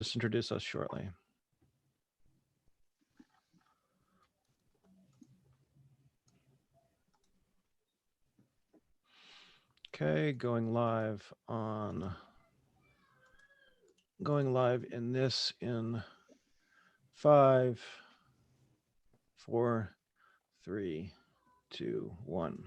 just introduce us shortly. Okay, going live in this in 5, 4, 3, 2, 1.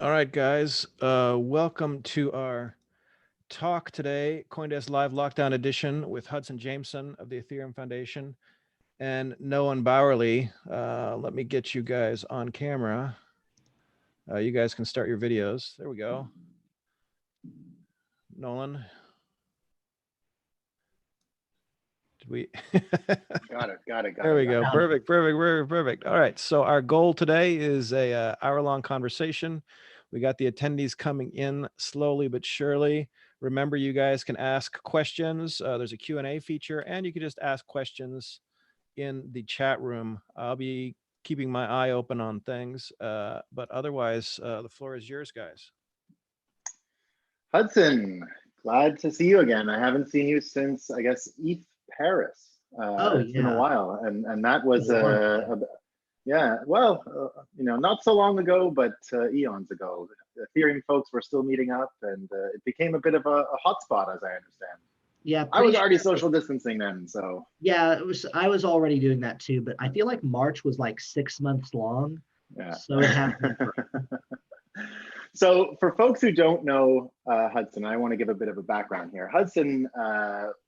All right, guys, welcome to our talk today, CoinDesk Live Lockdown Edition with Hudson Jameson of the Ethereum Foundation and Nolan Bauerle. Let me get you guys on camera. You guys can start your videos. There we go. Nolan. Did we? Got it. There we go. Perfect. All right. So our goal today is a hour-long conversation. We got the attendees coming in slowly but surely. Remember, you guys can ask questions. There's a Q&A feature, and you can just ask questions in the chat room. I'll be keeping my eye open on things, but otherwise, the floor is yours, guys. Hudson, glad to see you again. I haven't seen you since, I guess, ETH Paris. It's been a while, and that was yeah, well, not so long ago, but eons ago. The Ethereum folks were still meeting up, and it became a bit of a hotspot, as I understand. Yeah, I was already social distancing then, so. Yeah, I was already doing that too, but I feel like March was like 6 months long. Yeah. So it happened. So for folks who don't know Hudson, I want to give a bit of a background here. Hudson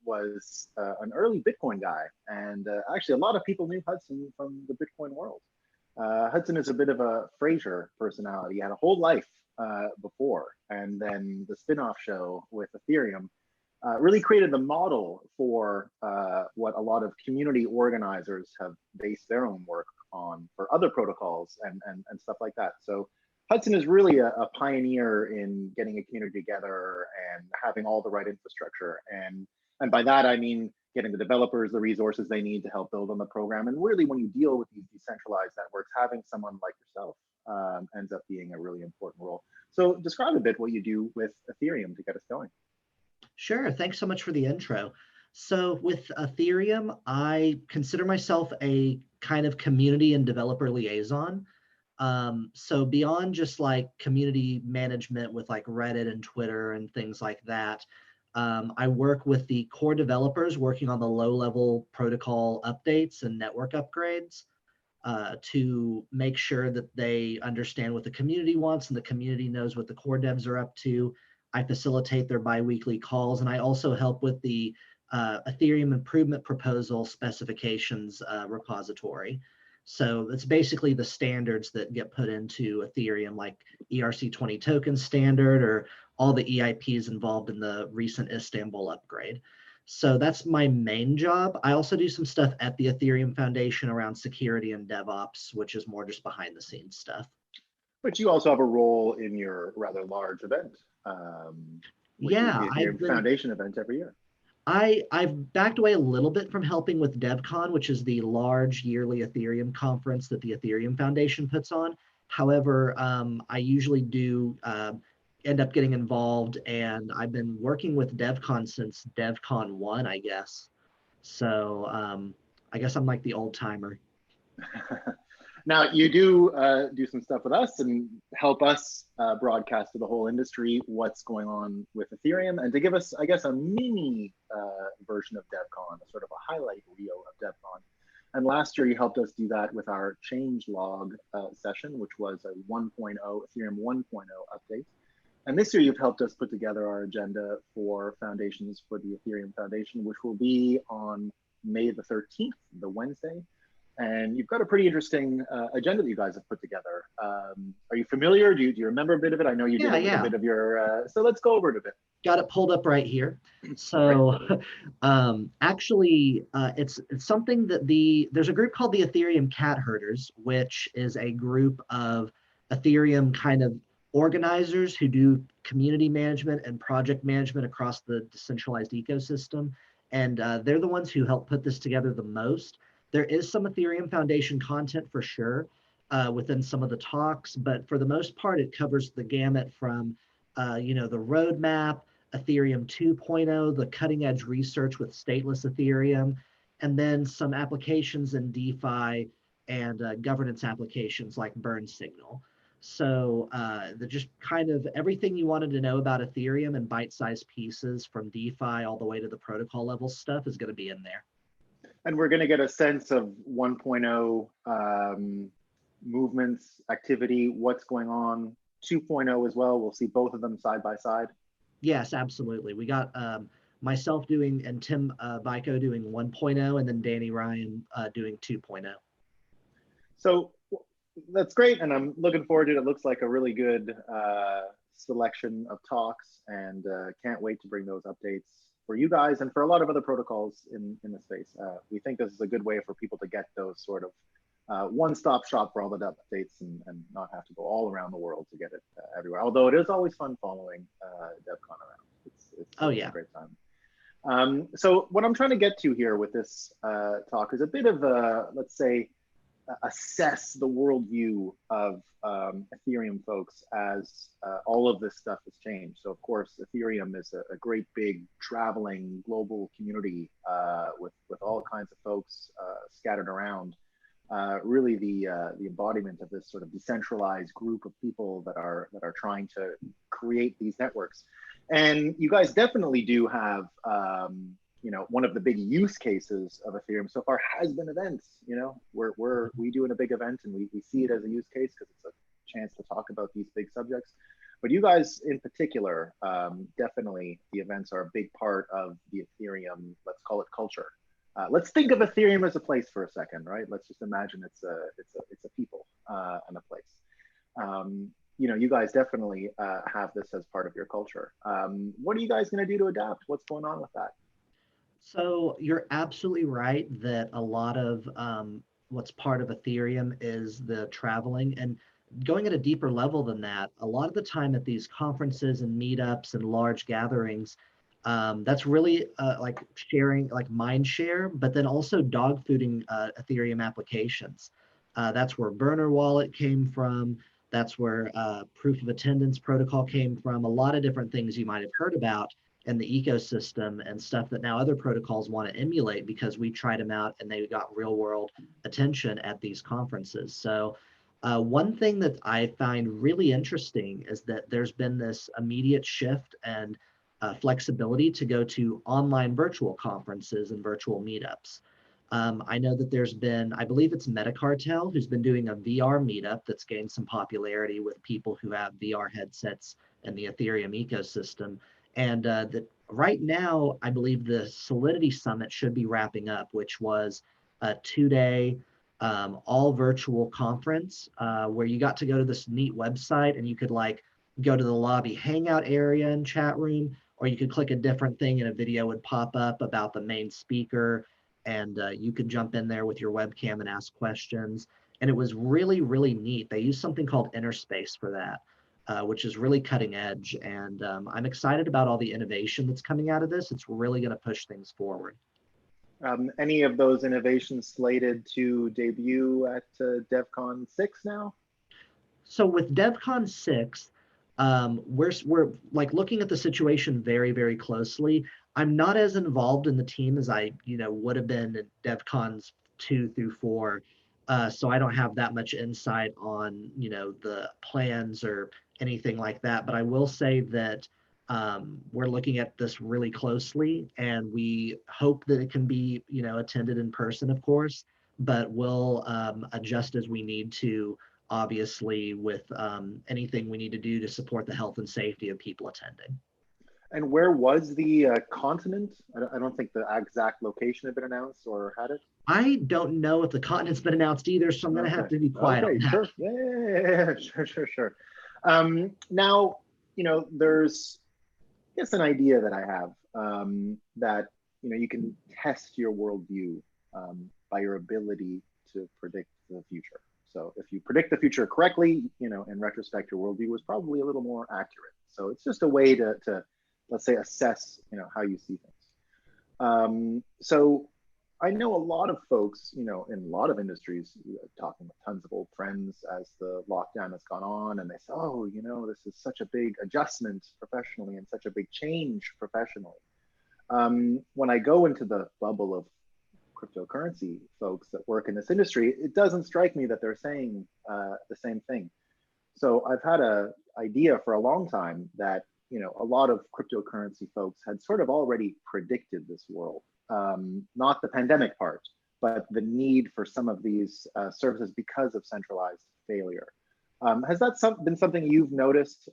was an early Bitcoin guy, and actually a lot of people knew Hudson from the Bitcoin world. Hudson is a bit of a Frasier personality. He had a whole life before, and then the spin-off show with Ethereum really created the model for what a lot of community organizers have based their own work on for other protocols and stuff like that. So Hudson is really a pioneer in getting a community together and having all the right infrastructure. And by that, I mean getting the developers the resources they need to help build on the program. And really, when you deal with these decentralized networks, having someone like yourself ends up being a really important role. So describe a bit what you do with Ethereum to get us going. Sure. Thanks so much for the intro. So with Ethereum, I consider myself a kind of community and developer liaison. So beyond just like community management with like Reddit and Twitter and things like that, I work with the core developers working on the low-level protocol updates and network upgrades to make sure that they understand what the community wants and the community knows what the core devs are up to. I facilitate their bi-weekly calls, and I also help with the Ethereum Improvement Proposal Specifications repository. So it's basically the standards that get put into Ethereum, like ERC20 token standard or all the EIPs involved in the recent Istanbul upgrade. So that's my main job. I also do some stuff at the Ethereum Foundation around security and DevOps, which is more just behind the scenes stuff. But you also have a role in your rather large event, which is the Ethereum Foundation event every year. I've backed away a little bit from helping with DevCon, which is the large yearly Ethereum conference that the Ethereum Foundation puts on. However, I usually do end up getting involved, and I've been working with DevCon since DevCon 1, I guess. So I guess I'm like the old timer. Now you do some stuff with us and help us broadcast to the whole industry what's going on with Ethereum, and to give us, I guess, a mini version of DevCon, a sort of a highlight reel of DevCon. And last year you helped us do that with our changelog session, which was a 1.0 Ethereum 1.0 update. And this year you've helped us put together our agenda for Foundations for the Ethereum Foundation, which will be on May the 13th, the Wednesday. And you've got a pretty interesting agenda that you guys have put together. Are you familiar? Do you remember a bit of it? I know you did a bit of your, so let's go over it a bit. Got it pulled up right here. So actually, it's something that there's a group called the Etherium Cat Herders, which is a group of Ethereum kind of organizers who do community management and project management across the decentralized ecosystem. And they're the ones who help put this together the most. There is some Ethereum Foundation content for sure within some of the talks, but for the most part, it covers the gamut from, the roadmap, Ethereum 2.0, the cutting edge research with stateless Ethereum, and then some applications in DeFi and governance applications like Burn Signal. So the just kind of everything you wanted to know about Ethereum in bite-sized pieces from DeFi all the way to the protocol level stuff is going to be in there. And we're going to get a sense of 1.0 movements, activity, what's going on, 2.0 as well. We'll see both of them side by side. Yes, absolutely. We got myself doing and Tim Vico doing 1.0 and then Danny Ryan doing 2.0. So that's great. And I'm looking forward to it. It looks like a really good selection of talks, and can't wait to bring those updates for you guys and for a lot of other protocols in the space. We think this is a good way for people to get those sort of one-stop shop for all the updates and not have to go all around the world to get it everywhere. Although it is always fun following DevCon around. It's a great time. So what I'm trying to get to here with this talk is a bit of a, let's say, assess the worldview of Ethereum folks as all of this stuff has changed. So of course, Ethereum is a great big traveling global community with all kinds of folks scattered around. Really the embodiment of this sort of decentralized group of people that are trying to create these networks. And you guys definitely do have one of the big use cases of Ethereum so far has been events. We do a big event and we see it as a use case because it's a chance to talk about these big subjects. But you guys in particular, definitely the events are a big part of the Ethereum, let's call it culture. Let's think of Ethereum as a place for a second, right? Let's just imagine it's a people and a place. You guys definitely have this as part of your culture. What are you guys going to do to adapt? What's going on with that? So you're absolutely right that a lot of what's part of Ethereum is the traveling, and going at a deeper level than that, a lot of the time at these conferences and meetups and large gatherings, that's really like sharing, like mind share, but then also dog fooding Ethereum applications. That's where Burner Wallet came from. That's where proof of attendance protocol came from. A lot of different things you might have heard about in the ecosystem and stuff that now other protocols want to emulate because we tried them out and they got real world attention at these conferences. So one thing that I find really interesting is that there's been this immediate shift and flexibility to go to online virtual conferences and virtual meetups. I know that there's been, I believe it's Metacartel, who's been doing a VR meetup that's gained some popularity with people who have VR headsets in the Ethereum ecosystem. And that right now, I believe the Solidity Summit should be wrapping up, which was a 2-day all virtual conference where you got to go to this neat website and you could like go to the lobby hangout area and chat room, or you could click a different thing and a video would pop up about the main speaker, and you could jump in there with your webcam and ask questions. And it was really, really neat. They used something called Interspace for that. Which is really cutting edge. And I'm excited about all the innovation that's coming out of this. It's really going to push things forward. Any of those innovations slated to debut at DevCon 6 now? So with DevCon 6, we're like looking at the situation very, very closely. I'm not as involved in the team as I would have been at DevCons 2 through 4. So I don't have that much insight on, the plans or anything like that. But I will say that we're looking at this really closely, and we hope that it can be, attended in person, of course, but we'll adjust as we need to, obviously, with anything we need to do to support the health and safety of people attending. And where was the continent? I don't think the exact location had been announced, or had it? I don't know if the continent's been announced either, so I'm going to have Okay. to be quiet on Okay, that. sure. Yeah, sure. Now, there's, I guess, an idea that I have, that, you can test your worldview by your ability to predict the future. So if you predict the future correctly, in retrospect, your worldview was probably a little more accurate. So it's just a way to let's say, assess, how you see things. So I know a lot of folks, in a lot of industries, talking with tons of old friends as the lockdown has gone on, and they say, oh, this is such a big adjustment professionally and such a big change professionally. When I go into the bubble of cryptocurrency folks that work in this industry, it doesn't strike me that they're saying the same thing. So I've had an idea for a long time that, a lot of cryptocurrency folks had sort of already predicted this world, not the pandemic part, but the need for some of these services because of centralized failure. Has that been something you've noticed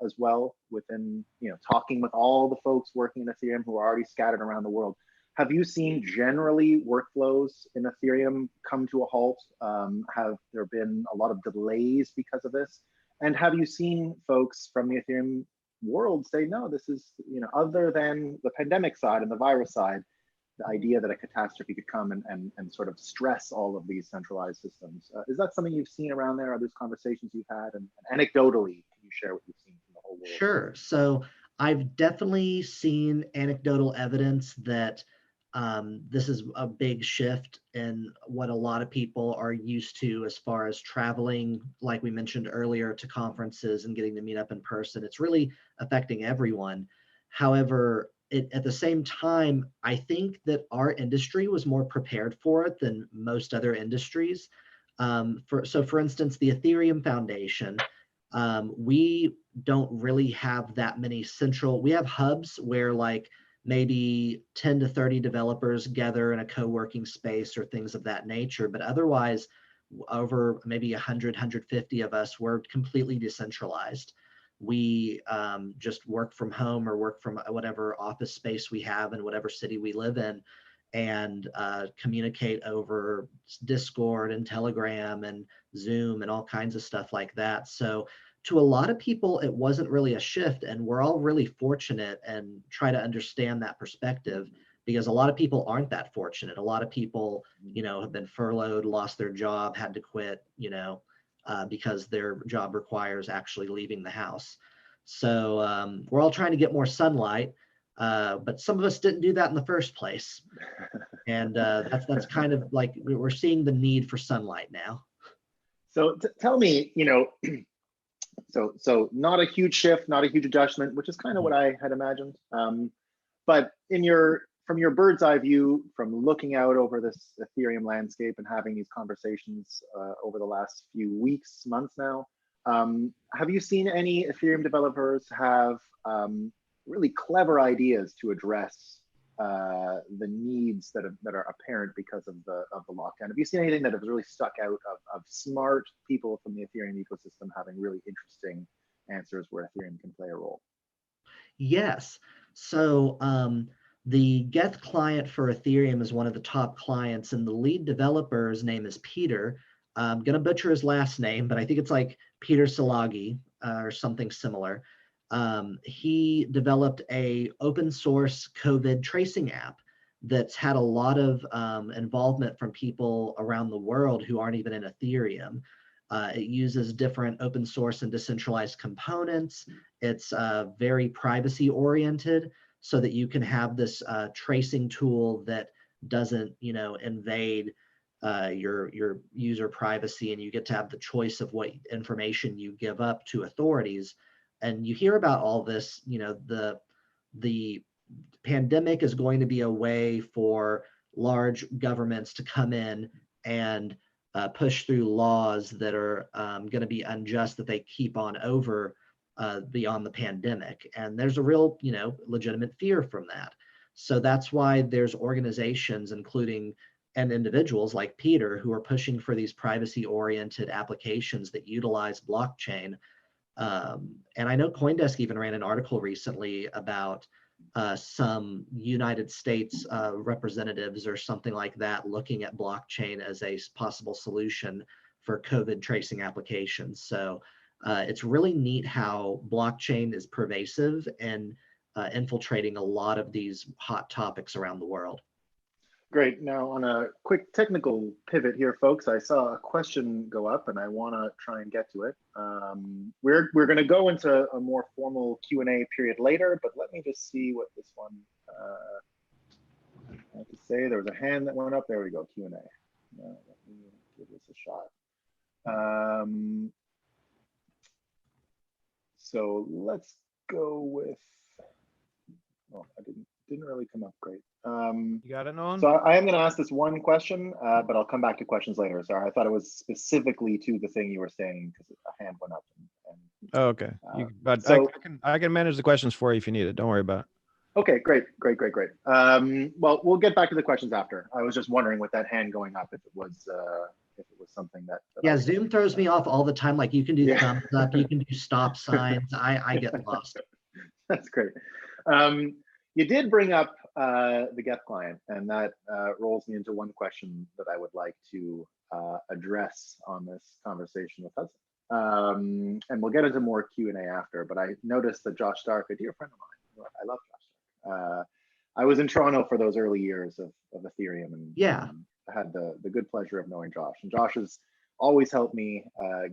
as well within, talking with all the folks working in Ethereum who are already scattered around the world? Have you seen generally workflows in Ethereum come to a halt? Have there been a lot of delays because of this? And have you seen folks from the Ethereum world say, no, this is, other than the pandemic side and the virus side, the idea that a catastrophe could come and sort of stress all of these centralized systems. Is that something you've seen around there? Are those conversations you've had? And anecdotally, can you share what you've seen from the whole world? Sure. So I've definitely seen anecdotal evidence that this is a big shift in what a lot of people are used to as far as traveling, like we mentioned earlier, to conferences and getting to meet up in person. It's really affecting everyone. However, at the same time, I think that our industry was more prepared for it than most other industries. For instance, the Ethereum Foundation, we don't really have that many we have hubs where like maybe 10 to 30 developers gather in a co-working space or things of that nature. But otherwise, over maybe 100, 150 of us were completely decentralized. We just work from home or work from whatever office space we have in whatever city we live in, and communicate over Discord and Telegram and Zoom and all kinds of stuff like that. So to a lot of people, it wasn't really a shift, and we're all really fortunate and try to understand that perspective, because a lot of people aren't that fortunate. A lot of people, have been furloughed, lost their job, had to quit, because their job requires actually leaving the house. So we're all trying to get more sunlight, but some of us didn't do that in the first place. And that's kind of like we're seeing the need for sunlight now. So tell me, so not a huge shift, not a huge adjustment, which is kind of what I had imagined. But from your bird's eye view, from looking out over this Ethereum landscape and having these conversations over the last few weeks, months now, have you seen any Ethereum developers have really clever ideas to address the needs that are apparent because of the lockdown? Have you seen anything that has really stuck out of smart people from the Ethereum ecosystem having really interesting answers where Ethereum can play a role? Yes. So the Geth client for Ethereum is one of the top clients, and the lead developer's name is Peter. I'm going to butcher his last name, but I think it's like Peter Szilagyi or something similar. He developed a open source COVID tracing app that's had a lot of involvement from people around the world who aren't even in Ethereum. It uses different open source and decentralized components. It's very privacy oriented, so that you can have this tracing tool that doesn't, invade your user privacy, and you get to have the choice of what information you give up to authorities. And you hear about all this, the pandemic is going to be a way for large governments to come in and push through laws that are going to be unjust, that they keep on over beyond the pandemic. And there's a real, legitimate fear from that. So that's why there's organizations, including and individuals like Peter, who are pushing for these privacy-oriented applications that utilize blockchain. And I know CoinDesk even ran an article recently about some United States representatives or something like that looking at blockchain as a possible solution for COVID tracing applications. So it's really neat how blockchain is pervasive and infiltrating a lot of these hot topics around the world. Great. Now, on a quick technical pivot here, folks, I saw a question go up, and I want to try and get to it. We're going to go into a more formal Q&A period later, but let me just see what this one I have to say. There was a hand that went up. There we go. Q&A. Let me give this a shot. So let's go with. Oh, I didn't really come up great. You got it, Nolan? So I am going to ask this one question, but I'll come back to questions later. Sorry, I thought it was specifically to the thing you were saying because a hand went up. Oh, okay. But so, I can manage the questions for you if you need it. Don't worry about it. Okay, great. Well, we'll get back to the questions after. I was just wondering with that hand going up if it was something that yeah, Zoom throws me off all the time. Like you can do thumbs up, you can do stop signs. I get lost. That's great. You did bring up the Geth client, and that rolls me into one question that I would like to address on this conversation with Hudson. And we'll get into more Q&A after, but I noticed that Josh Stark, a dear friend of mine, I love Josh Stark. I was in Toronto for those early years of Ethereum, and I had the good pleasure of knowing Josh. And Josh has always helped me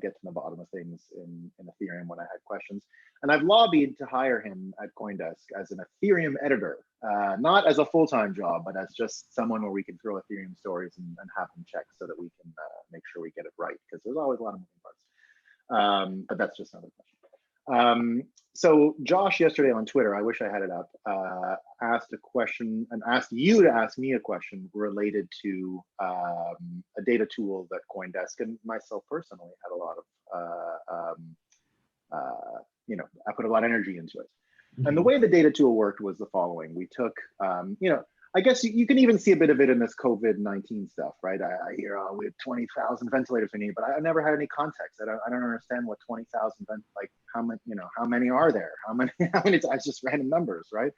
get to the bottom of things in Ethereum when I had questions. And I've lobbied to hire him at CoinDesk as an Ethereum editor, not as a full-time job, but as just someone where we can throw Ethereum stories and have him check so that we can make sure we get it right, because there's always a lot of moving parts. But that's just another question. So Josh yesterday on Twitter, I wish I had it up, asked a question and asked you to ask me a question related to a data tool that CoinDesk and myself personally had a lot of, I put a lot of energy into it. Mm-hmm. And the way the data tool worked was the following. We took, I guess you can even see a bit of it in this COVID-19 stuff, right? I hear, oh, we have 20,000 ventilators we need, but I never had any context. I don't understand what 20,000, like how many are there? How many, it's just random numbers, right?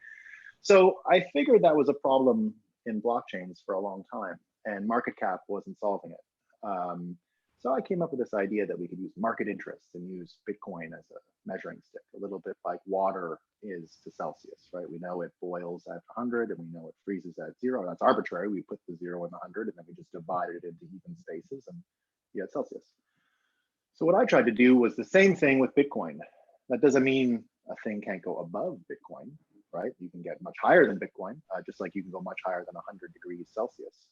So I figured that was a problem in blockchains for a long time, and market cap wasn't solving it. So I came up with this idea that we could use market interest and use Bitcoin as a measuring stick, a little bit like water is to Celsius, right? We know it boils at 100 and we know it freezes at 0. That's arbitrary. We put the 0 in the 100 and then we just divided it into even spaces and you get Celsius. So what I tried to do was the same thing with Bitcoin. That doesn't mean a thing can't go above Bitcoin, right? You can get much higher than Bitcoin, just like you can go much higher than 100 degrees Celsius.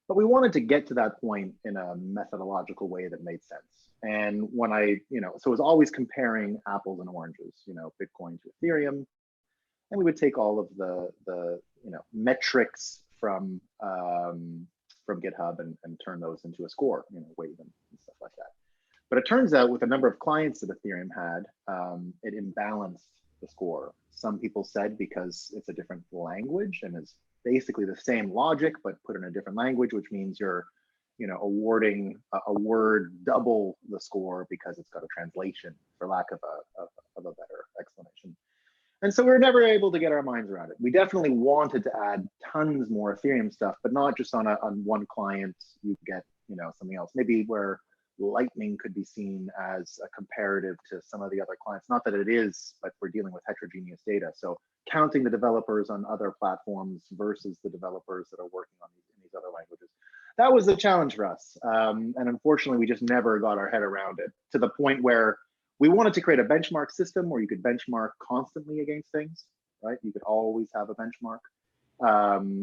But we wanted to get to that point in a methodological way that made sense. And when so it was always comparing apples and oranges, Bitcoin to Ethereum. And we would take all of the metrics from GitHub and turn those into a score, weight them and stuff like that. But it turns out with the number of clients that Ethereum had, it imbalanced the score. Some people said because it's a different language and is basically the same logic, but put in a different language, which means you're, awarding a word double the score because it's got a translation, for lack of a better explanation. And so we were never able to get our minds around it. We definitely wanted to add tons more Ethereum stuff, but not just on one client. You get, something else. Maybe where Lightning could be seen as a comparative to some of the other clients. Not that it is, but we're dealing with heterogeneous data. So counting the developers on other platforms versus the developers that are working on in these other languages. That was the challenge for us. And unfortunately, we just never got our head around it to the point where we wanted to create a benchmark system where you could benchmark constantly against things, right? You could always have a benchmark,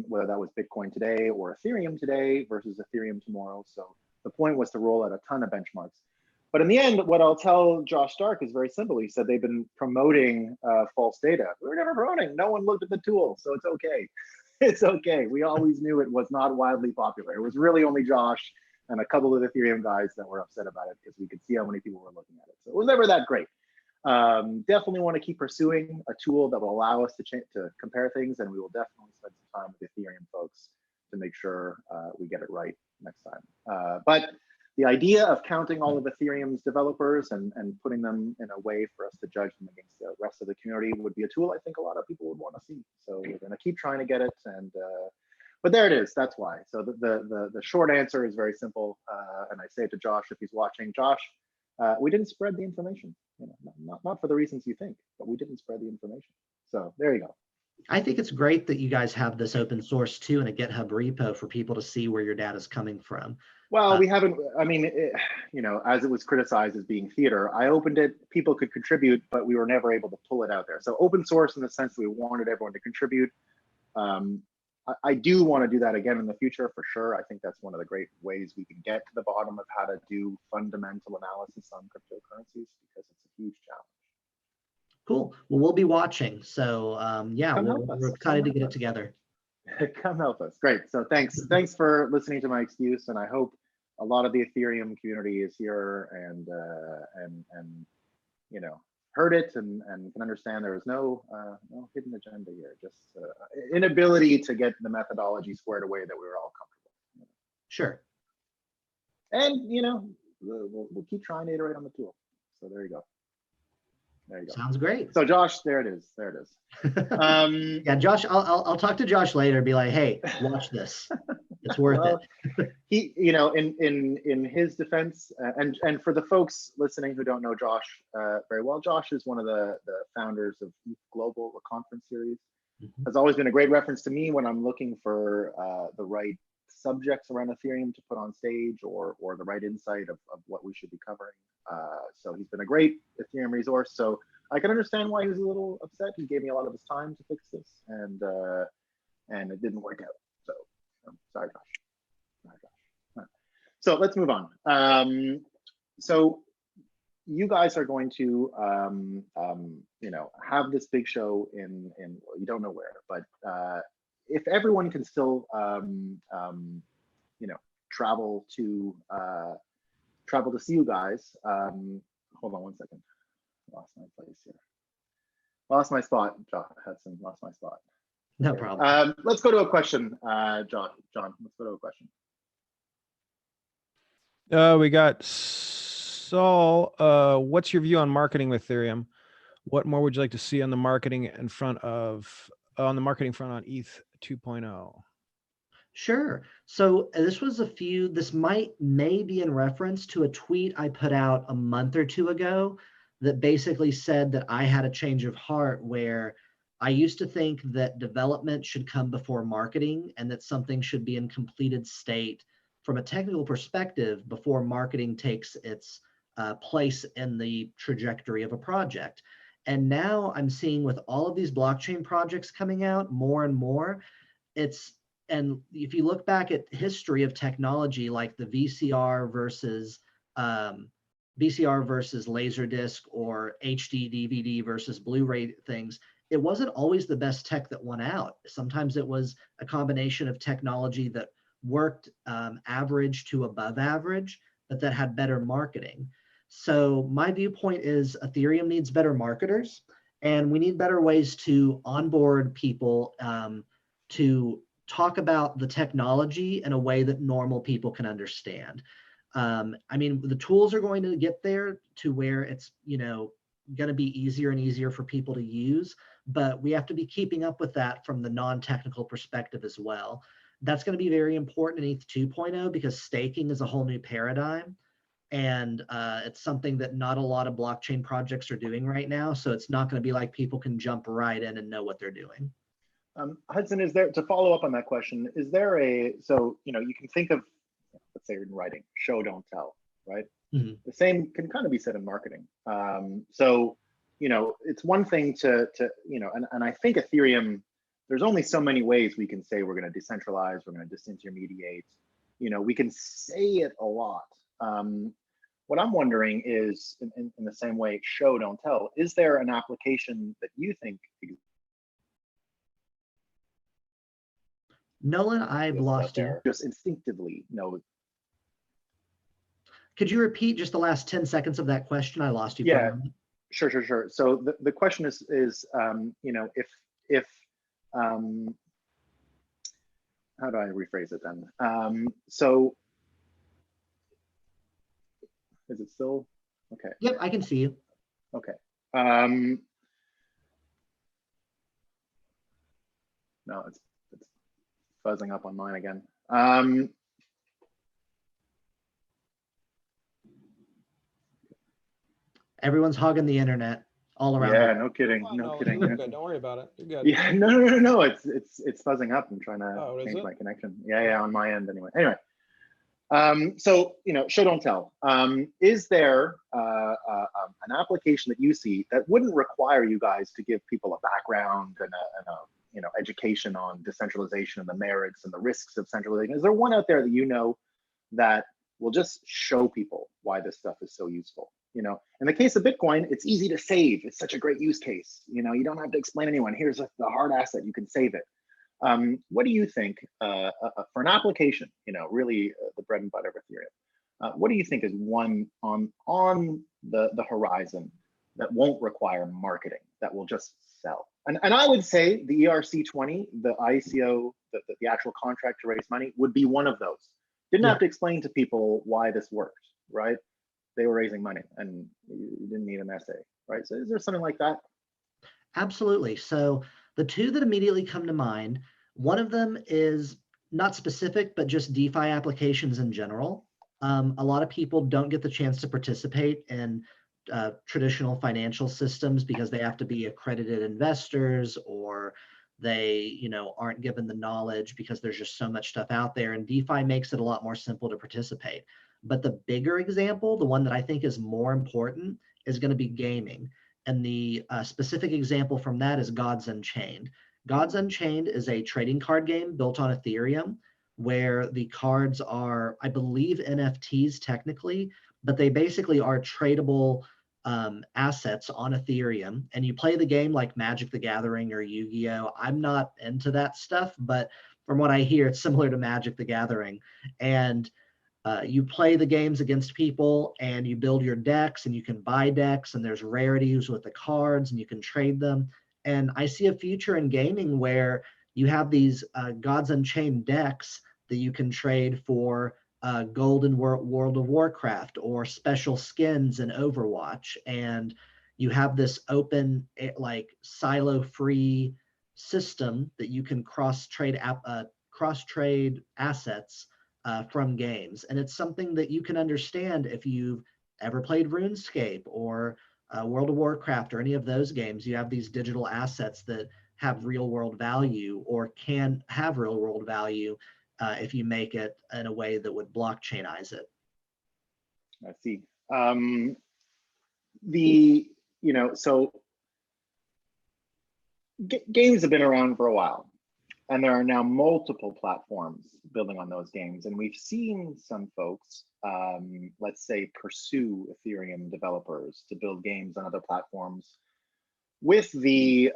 whether that was Bitcoin today or Ethereum today versus Ethereum tomorrow. So the point was to roll out a ton of benchmarks. But in the end, what I'll tell Josh Stark is very simple. He said they've been promoting false data. We were never promoting. No one looked at the tool, so it's okay. It's okay. We always knew it was not wildly popular. It was really only Josh and a couple of Ethereum guys that were upset about it because we could see how many people were looking at it. So it was never that great. Definitely want to keep pursuing a tool that will allow us to compare things, and we will definitely spend some time with Ethereum folks to make sure we get it right next time. But the idea of counting all of Ethereum's developers and putting them in a way for us to judge them against the rest of the community would be a tool I think a lot of people would want to see. So we're going to keep trying to get it, and but there it is. That's why. So the short answer is very simple, and I say it to Josh if he's watching. Josh, we didn't spread the information. You know, not for the reasons you think, but we didn't spread the information. So there you go. I think it's great that you guys have this open source too in a GitHub repo for people to see where your data is coming from. Well, we haven't, I mean, you know, as it was criticized as being theater, I opened it, people could contribute, but we were never able to pull it out there. So open source in the sense that we wanted everyone to contribute. I do want to do that again in the future for sure. I think that's one of the great ways we can get to the bottom of how to do fundamental analysis on cryptocurrencies, because it's a huge challenge. Cool. Well, we'll be watching. So yeah, we're excited to get it together. Come help us. Great. So thanks for listening to my excuse, and I hope a lot of the Ethereum community is here and you know, heard it and can understand there is no hidden agenda here, just inability to get the methodology squared away that we were all comfortable. Sure. And you know, we'll keep trying to iterate on the tool. So there you go. There you go. Sounds great. So Josh, there it is. There it is. Yeah, Josh, I'll talk to Josh later. Be like, hey, watch this. It's worth it. He, you know, in his defense, and for the folks listening who don't know Josh very well, Josh is one of the founders of ETH Global, a conference series. Has always been a great reference to me when I'm looking for the right subjects around Ethereum to put on stage, or the right insight of what we should be covering. So he's been a great Ethereum resource. So I can understand why he was a little upset. He gave me a lot of his time to fix this, and it didn't work out. So sorry, Josh. Sorry, Josh. Right. So let's move on. So you guys are going to you know, have this big show in well, you don't know where, but if everyone can still you know, travel to see you guys. Hold on one second. Lost my place here. Lost my spot, Hudson. Lost my spot. No problem. Let's go to a question, John. Let's go to a question. We got Saul. What's your view on marketing with Ethereum? What more would you like to see on the marketing in front of on ETH 2.0? Sure. So this may be in reference to a tweet I put out a month or two ago that basically said that I had a change of heart, where I used to think that development should come before marketing, and that something should be in completed state from a technical perspective before marketing takes its place in the trajectory of a project. And now I'm seeing, with all of these blockchain projects coming out more and more, and if you look back at history of technology, like the VCR versus Laserdisc, or HD DVD versus Blu-ray things, it wasn't always the best tech that won out. Sometimes it was a combination of technology that worked average to above average, but that had better marketing. So my viewpoint is Ethereum needs better marketers, and we need better ways to onboard people to talk about the technology in a way that normal people can understand. I mean, the tools are going to get there to where it's, you know, going to be easier and easier for people to use, but we have to be keeping up with that from the non-technical perspective as well. That's going to be very important in ETH 2.0, because staking is a whole new paradigm, and it's something that not a lot of blockchain projects are doing right now. So it's not going to be like people can jump right in and know what they're doing. Hudson, is there, to follow up on that question, is there so, you know, you can think of, let's say in writing, show, don't tell, right? Mm-hmm. The same can kind of be said in marketing. So, you know, it's one thing to you know, and I think Ethereum, there's only so many ways we can say we're going to decentralize, we're going to disintermediate. You know, we can say it a lot. What I'm wondering is, in the same way, show, don't tell, is there an application that you think exists? Nolan, I've lost you. Just instinctively know. Could you repeat just the last 10 seconds of that question? I lost you for Yeah, a moment. sure. So the question is you know, if how do I rephrase it then? So is it still okay? Yep, I can see you. Okay. No, it's fuzzing up on mine again. Everyone's hogging the internet all around. Yeah, no kidding, Oh, no no, kidding. you're good. Don't worry about it. You're good. Yeah, no. It's fuzzing up. I'm trying to Oh, is change it? my connection. Yeah, on my end anyway. Anyway, so you know, show don't tell. Is there an application that you see that wouldn't require you guys to give people a background and a you know, education on decentralization and the merits and the risks of centralization? Is there one out there that you know that will just show people why this stuff is so useful? You know, in the case of Bitcoin, it's easy to save. It's such a great use case. You know, you don't have to explain to anyone. Here's the hard asset. You can save it. What do you think for an application? You know, really the bread and butter of Ethereum. What do you think is one on the horizon that won't require marketing, that will just sell? And I would say the ERC20, the ICO, the actual contract to raise money, would be one of those. Didn't have to explain to people why this worked, right? They were raising money and you didn't need an essay, right? So is there something like that? Absolutely. So the two that immediately come to mind, one of them is not specific, but just DeFi applications in general. A lot of people don't get the chance to participate in traditional financial systems because they have to be accredited investors, or they, you know, aren't given the knowledge because there's just so much stuff out there, and DeFi makes it a lot more simple to participate. But the bigger example, the one that I think is more important, is going to be gaming. And the specific example from that is Gods Unchained. Gods Unchained is a trading card game built on Ethereum, where the cards are, I believe, NFTs technically, but they basically are tradable assets on Ethereum. And you play the game like Magic the Gathering or Yu-Gi-Oh! I'm not into that stuff, but from what I hear, it's similar to Magic the Gathering. And you play the games against people and you build your decks, and you can buy decks, and there's rarities with the cards and you can trade them. And I see a future in gaming where you have these Gods Unchained decks that you can trade for gold in World of Warcraft, or special skins in Overwatch. And you have this open, like silo-free system that you can cross-trade assets from games. And it's something that you can understand if you've ever played RuneScape or World of Warcraft or any of those games. You have these digital assets that have real world value, or can have real world value if you make it in a way that would blockchainize it. I see. You know, so games have been around for a while, and there are now multiple platforms building on those games. And we've seen some folks, let's say, pursue Ethereum developers to build games on other platforms, with the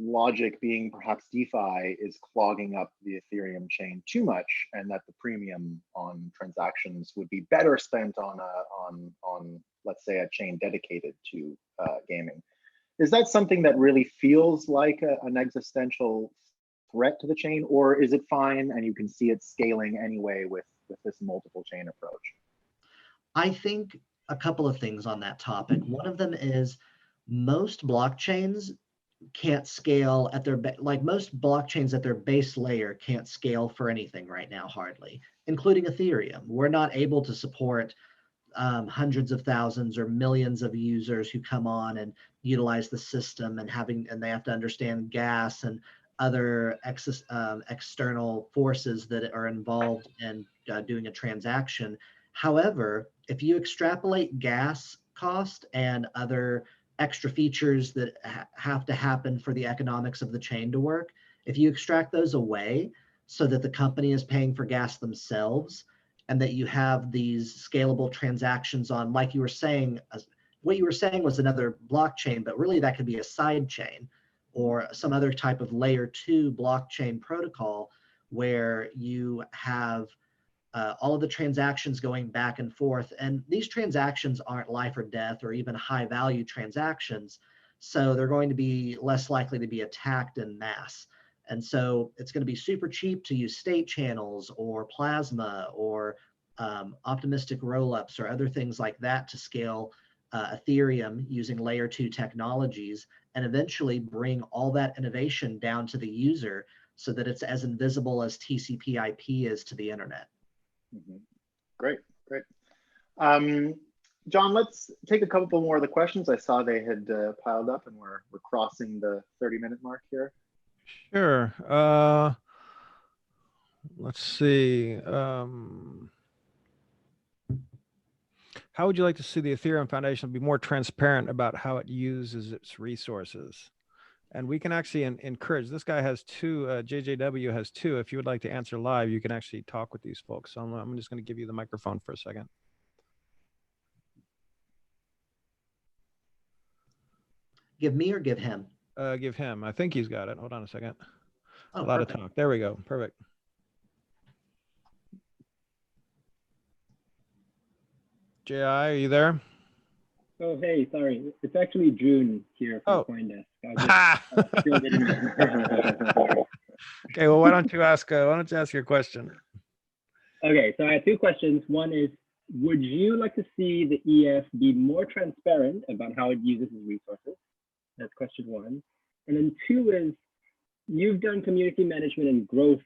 logic being perhaps DeFi is clogging up the Ethereum chain too much, and that the premium on transactions would be better spent on let's say a chain dedicated to gaming. Is that something that really feels like an existential threat to the chain, or is it fine and you can see it scaling anyway with this multiple chain approach? I think a couple of things on that topic. One of them is most blockchains can't scale at their like most blockchains at their base layer can't scale for anything right now, hardly, including Ethereum. We're not able to support hundreds of thousands or millions of users who come on and utilize the system, and they have to understand gas and other external forces that are involved in doing a transaction. However, if you extrapolate gas cost and other extra features that have to happen for the economics of the chain to work, if you extract those away so that the company is paying for gas themselves, and that you have these scalable transactions on, like you were saying, what you were saying was another blockchain, but really that could be a side chain or some other type of layer 2 blockchain protocol, where you have all of the transactions going back and forth. And these transactions aren't life or death or even high value transactions. So they're going to be less likely to be attacked en masse. And so it's going to be super cheap to use state channels or plasma or optimistic rollups or other things like that to scale Ethereum using layer 2 technologies, and eventually bring all that innovation down to the user so that it's as invisible as TCP/IP is to the internet. Great, great. John, let's take a couple more of the questions. I saw they had piled up, and we're crossing the 30-minute mark here. Sure. Let's see. How would you like to see the Ethereum Foundation be more transparent about how it uses its resources? And we can actually encourage, this guy has two, JJW has two. If you would like to answer live, you can actually talk with these folks. So I'm just going to give you the microphone for a second. Give me or give him? Give him. I think he's got it. Hold on a second. Oh, a lot perfect. of talk. There we go. Perfect. JI, are you there? Oh, hey, sorry. It's actually June here from CoinDesk. Okay, well, why don't you ask your question? Okay, so I have two questions. One is, would you like to see the EF be more transparent about how it uses its resources? That's question one. And then two is, you've done community management and growth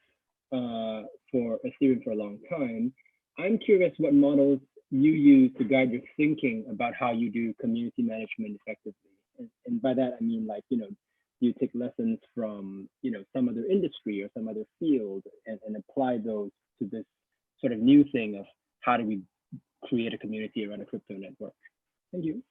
for Ethereum for a long time. I'm curious what models you use to guide your thinking about how you do community management effectively. And by that, I mean, like, you take lessons from, some other industry or some other field and apply those to this sort of new thing of how do we create a community around a crypto network. Thank you.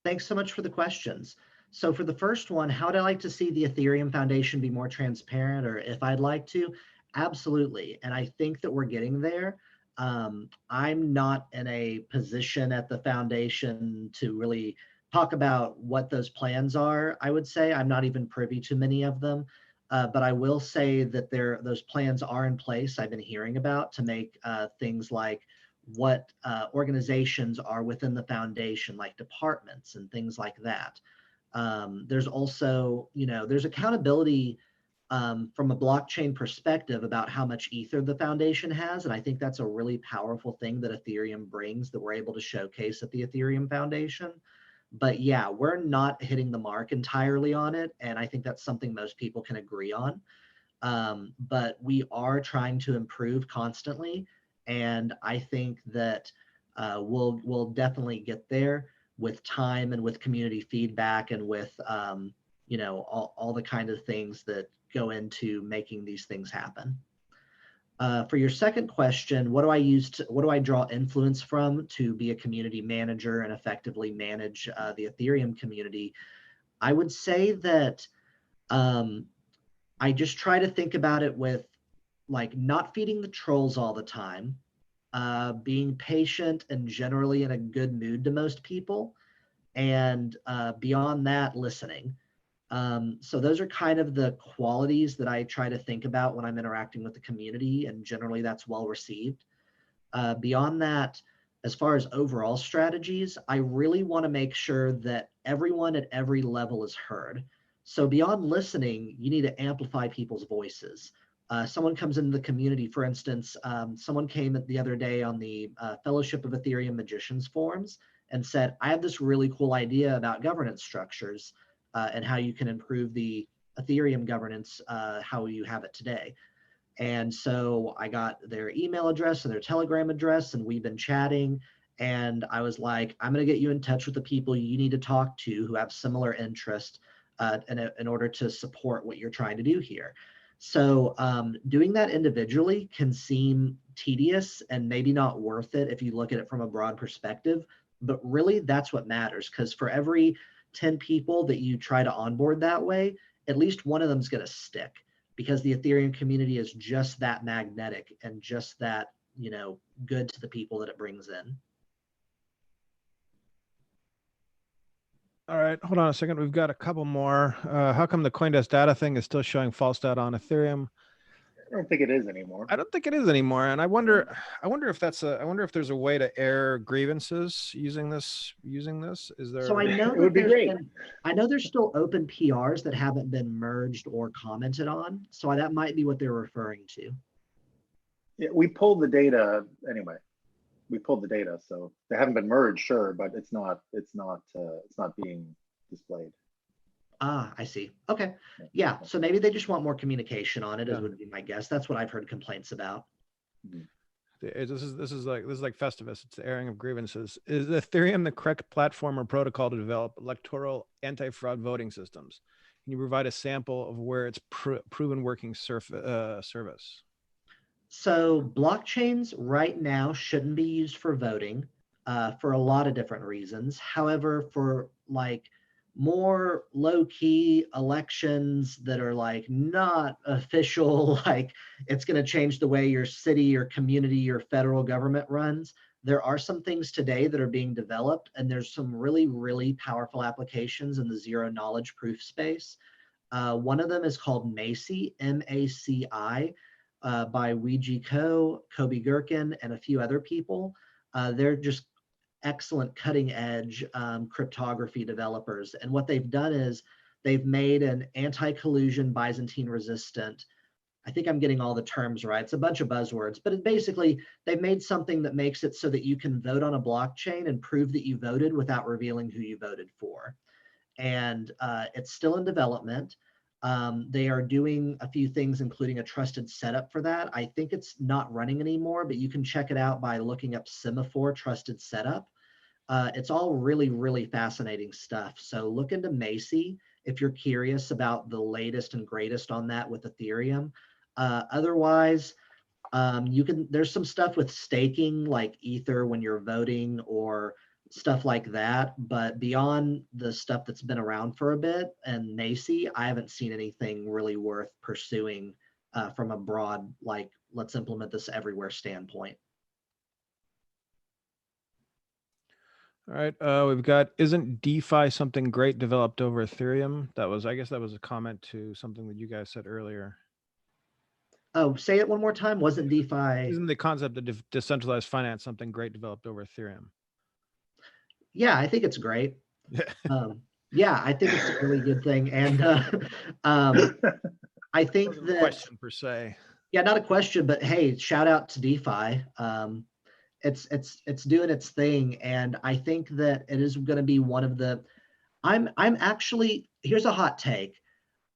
Thanks so much for the questions. So for the first one, how would I like to see the Ethereum Foundation be more transparent, or if I'd like to? Absolutely. And I think that we're getting there. I'm not in a position at the foundation to really talk about what those plans are. I would say I'm not even privy to many of them, but I will say that those plans are in place. I've been hearing about to make things like what organizations are within the foundation, like departments and things like that. There's also, there's accountability from a blockchain perspective about how much Ether the foundation has. And I think that's a really powerful thing that Ethereum brings that we're able to showcase at the Ethereum Foundation. But yeah, we're not hitting the mark entirely on it. And I think that's something most people can agree on. But we are trying to improve constantly. And I think that we'll definitely get there with time and with community feedback and with, all the kind of things that go into making these things happen. For your second question, what do I draw influence from to be a community manager and effectively manage the Ethereum community? I would say that I just try to think about it with like not feeding the trolls all the time, being patient and generally in a good mood to most people, and beyond that, listening. So those are kind of the qualities that I try to think about when I'm interacting with the community, and generally that's well received. Beyond that, as far as overall strategies, I really want to make sure that everyone at every level is heard. So beyond listening, you need to amplify people's voices. Someone comes into the community, for instance, someone came the other day on the Fellowship of Ethereum Magicians forums and said, I have this really cool idea about governance structures and how you can improve the Ethereum governance, how you have it today. And so I got their email address and their Telegram address, and we've been chatting. And I was like, I'm going to get you in touch with the people you need to talk to who have similar interest in order to support what you're trying to do here. So doing that individually can seem tedious and maybe not worth it if you look at it from a broad perspective. But really, that's what matters, because for every 10 people that you try to onboard that way, at least one of them is going to stick, because the Ethereum community is just that magnetic and just that, good to the people that it brings in. All right, hold on a second. We've got a couple more. How come the CoinDesk data thing is still showing false data on Ethereum? I don't think it is anymore. I don't think it is anymore, and I wonder if there's a way to air grievances using this. Is there? So I know It would be great. I know there's still open PRs that haven't been merged or commented on. So that might be what they're referring to. Yeah, we pulled the data anyway. We pulled the data, so they haven't been merged, sure, but it's not being displayed. Ah, I see. Okay. Yeah. So maybe they just want more communication on it, as would be my guess. That's what I've heard complaints about. This is like Festivus. It's the airing of grievances. Is Ethereum the correct platform or protocol to develop electoral anti-fraud voting systems? Can you provide a sample of where it's proven working service? So blockchains right now shouldn't be used for voting for a lot of different reasons. However, for like more low-key elections that are like not official, like it's going to change the way your city, your community, your federal government runs, there are some things today that are being developed, and there's some really, really powerful applications in the zero knowledge proof space. One of them is called MACI, M-A-C-I, by Weiji Ko, Kobe Gherkin, and a few other people. They're just excellent cutting edge cryptography developers. And what they've done is they've made an anti-collusion Byzantine resistant. I think I'm getting all the terms right. It's a bunch of buzzwords, but basically they've made something that makes it so that you can vote on a blockchain and prove that you voted without revealing who you voted for. And it's still in development. They are doing a few things, including a trusted setup for that. I think it's not running anymore, but you can check it out by looking up Semaphore trusted setup. It's all really, really fascinating stuff. So look into MACI if you're curious about the latest and greatest on that with Ethereum. Otherwise, there's some stuff with staking like Ether when you're voting or stuff like that, but beyond the stuff that's been around for a bit and MACI, I haven't seen anything really worth pursuing from a broad, like, let's implement this everywhere standpoint. All right, we've got, isn't DeFi something great developed over Ethereum? I guess that was a comment to something that you guys said earlier. Oh, say it one more time. Wasn't DeFi? Isn't the concept of decentralized finance something great developed over Ethereum? Yeah, I think it's great. Yeah, I think it's a really good thing. And I think that a question per se. Yeah, not a question, but hey, shout out to DeFi. It's doing its thing, and I think that it is going to be one of the. I'm actually, here's a hot take.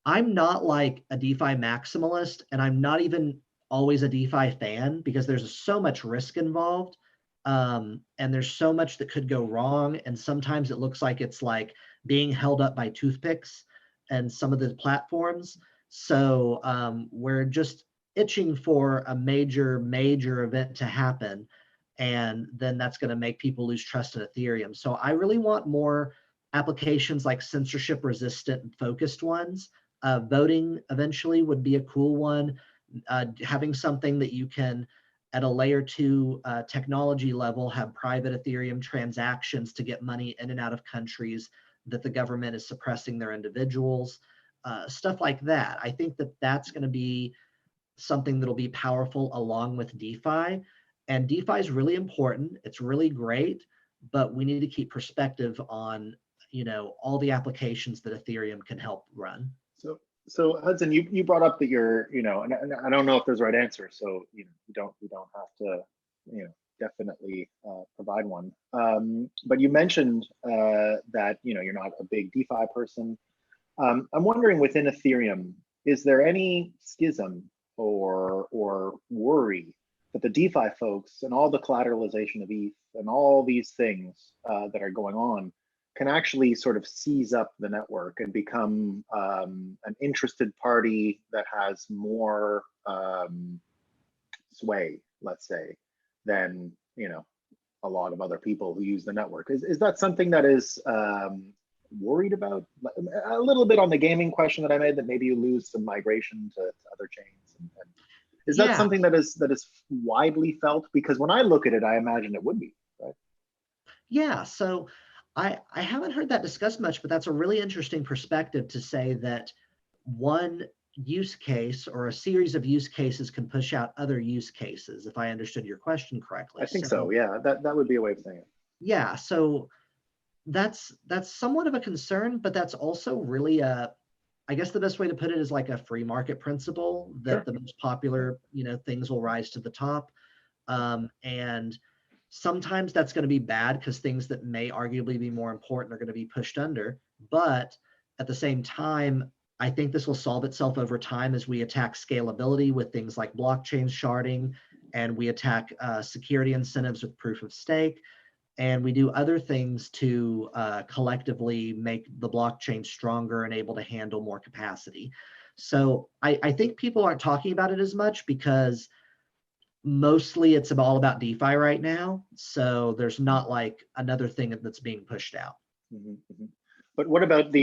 I'm not like a DeFi maximalist, and I'm not even always a DeFi fan because there's so much risk involved. And there's so much that could go wrong. And sometimes it looks like it's like being held up by toothpicks and some of the platforms. So we're just itching for a major event to happen. And then that's going to make people lose trust in Ethereum. So I really want more applications like censorship resistant and focused ones. Voting eventually would be a cool one. Having something that you can, at a layer 2 technology level, have private Ethereum transactions to get money in and out of countries that the government is suppressing their individuals, stuff like that. I think that that's going to be something that'll be powerful along with DeFi. And DeFi is really important. It's really great, but we need to keep perspective on, all the applications that Ethereum can help run. So Hudson, you brought up that you're, and I don't know if there's a right answer. So, you don't have to, definitely provide one. But you mentioned that, you're not a big DeFi person. I'm wondering, within Ethereum, is there any schism or worry that the DeFi folks and all the collateralization of ETH and all these things that are going on can actually sort of seize up the network and become an interested party that has more sway, let's say, than a lot of other people who use the network? Is that something that is worried about? A little bit on the gaming question that I made, that maybe you lose some migration to other chains. And is that something that is widely felt? Because when I look at it, I imagine it would be, right? Yeah. So I haven't heard that discussed much, but that's a really interesting perspective to say that, one, use case or a series of use cases can push out other use cases, if I understood your question correctly. I think so. Yeah, that would be a way of saying it. Yeah, so that's somewhat of a concern, but that's also really I guess the best way to put it is like a free market principle that Sure. the most popular, things will rise to the top. And sometimes that's going to be bad because things that may arguably be more important are going to be pushed under. But at the same time, I think this will solve itself over time as we attack scalability with things like blockchain sharding, and we attack security incentives with proof of stake. And we do other things to collectively make the blockchain stronger and able to handle more capacity. So I think people aren't talking about it as much because mostly it's all about DeFi right now. So there's not like another thing that's being pushed out. But what about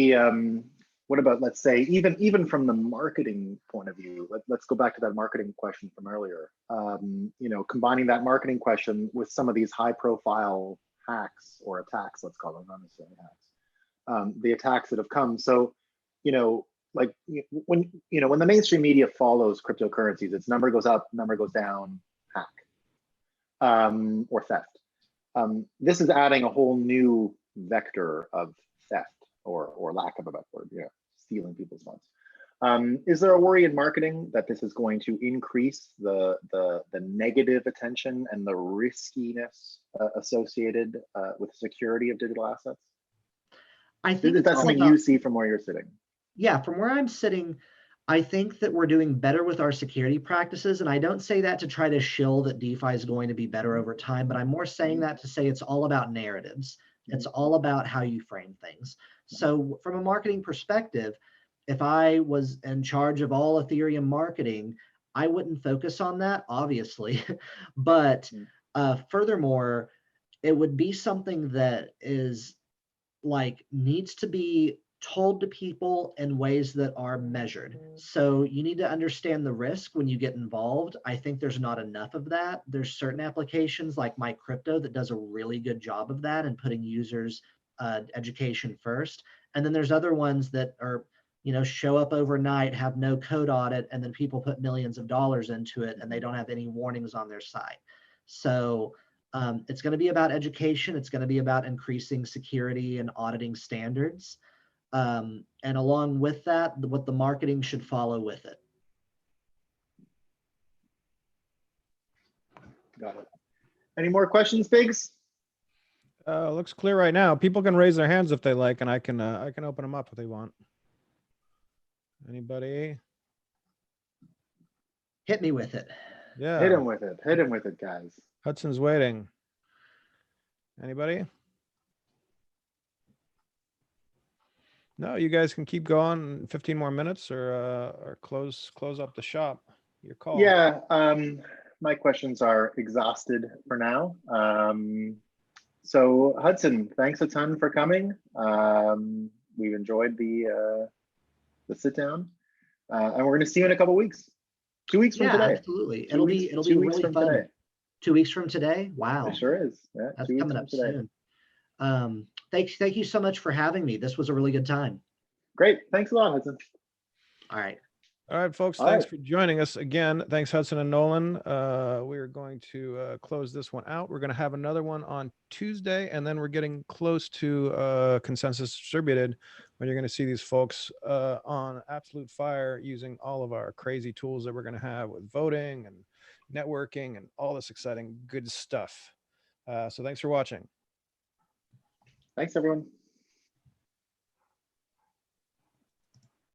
let's say even from the marketing point of view, let's go back to that marketing question from earlier. Combining that marketing question with some of these high profile hacks or attacks, let's call them, not necessarily hacks, the attacks that have come. So, like when the mainstream media follows cryptocurrencies, its number goes up, number goes down, hack, or theft. This is adding a whole new vector of theft or lack of a better word, stealing people's funds. Is there a worry in marketing that this is going to increase the negative attention and the riskiness associated with security of digital assets? I think that's something you see from where you're sitting. Yeah, from where I'm sitting, I think that we're doing better with our security practices. And I don't say that to try to shill that DeFi is going to be better over time, but I'm more saying that to say it's all about narratives. It's all about how you frame things. So from a marketing perspective, if I was in charge of all Ethereum marketing, I wouldn't focus on that, obviously. But furthermore, it would be something that is like needs to be told to people in ways that are measured. So you need to understand the risk when you get involved. I think there's not enough of that. There's certain applications like MyCrypto that does a really good job of that and putting users education first. And then there's other ones that are, show up overnight, have no code audit, and then people put millions of dollars into it and they don't have any warnings on their site. So it's going to be about education. It's going to be about increasing security and auditing standards. And along with that, what the marketing should follow with it. Got it. Any more questions, Biggs? Looks clear right now. People can raise their hands if they like, and I can open them up if they want. Anybody? Hit me with it. Yeah. Hit him with it. Hit him with it, guys. Hudson's waiting. Anybody? No, you guys can keep going 15 more minutes or close up the shop. Your call. Yeah, my questions are exhausted for now. So Hudson, thanks a ton for coming. We've enjoyed the sit down, and we're going to see you in a couple weeks. 2 weeks from today. Absolutely. It'll be really fun. Today. 2 weeks from today. Wow. It sure is. Yeah, that's coming up soon. Thank you so much for having me. This was a really good time. Great. Thanks a lot, Hudson. All right. All right, folks. Thanks for joining us again. Thanks, Hudson and Nolan. We're going to close this one out. We're going to have another one on Tuesday, and then we're getting close to consensus distributed, when you're going to see these folks on absolute fire using all of our crazy tools that we're going to have with voting and networking and all this exciting good stuff. So thanks for watching. Thanks, everyone.